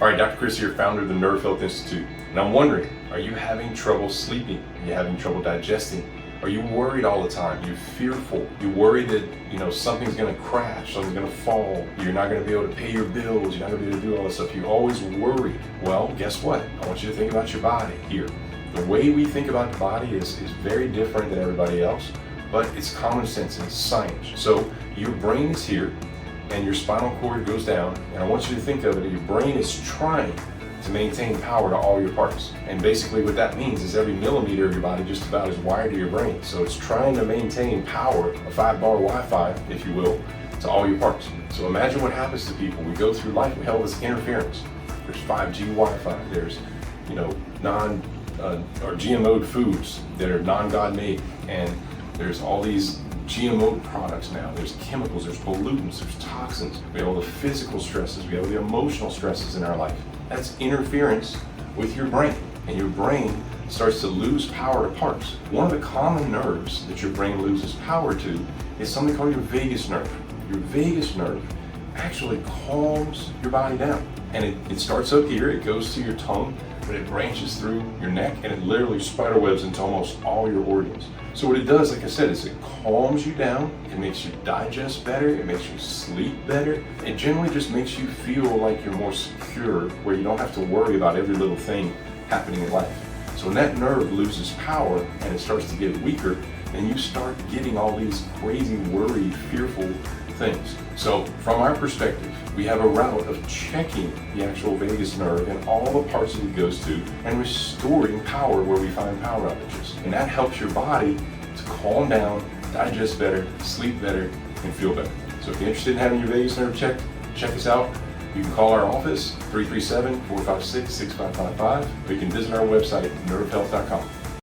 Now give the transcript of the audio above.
All right, Dr. Chris here, founder of the Nerve Health Institute. And I'm wondering, are you having trouble sleeping? Are you having trouble digesting? Are you worried all the time? You're fearful. You worry that, something's gonna crash, something's gonna fall. You're not gonna be able to pay your bills. You're not gonna be able to do all this stuff. You always worry. Well, guess what? I want you to think about your body here. The way we think about the body is very different than everybody else, but it's common sense and it's science. So your brain is here and your spinal cord goes down, and I want you to think of it, your brain is trying to maintain power to all your parts. And basically what that means is every millimeter of your body just about is wired to your brain. So it's trying to maintain power, a 5-bar Wi-Fi, if you will, to all your parts. So imagine what happens to people. We go through life, we have all this interference. There's 5G Wi-Fi, there's or GMO'd foods that are non-God made, and there's all these GMO products now. There's chemicals, there's pollutants, there's toxins. We have all the physical stresses, we have the emotional stresses in our life. That's interference with your brain, and your brain starts to lose power to parts. One of the common nerves that your brain loses power to is something called your vagus nerve. Your vagus nerve actually calms your body down. And it starts up here, it goes to your tongue, but it branches through your neck, and it literally spiderwebs into almost all your organs. So what it does, like I said, is it calms you down, it makes you digest better, it makes you sleep better. It generally just makes you feel like you're more secure, where you don't have to worry about every little thing happening in life. So when that nerve loses power and it starts to get weaker, then you start getting all these crazy, worried, fearful things. So from our perspective, we have a route of checking the actual vagus nerve and all the parts that it goes to and restoring power where we find power outages. And that helps your body to calm down, digest better, sleep better, and feel better. So if you're interested in having your vagus nerve checked, check us out. You can call our office, 337-456-6555, or you can visit our website, nervehealth.com.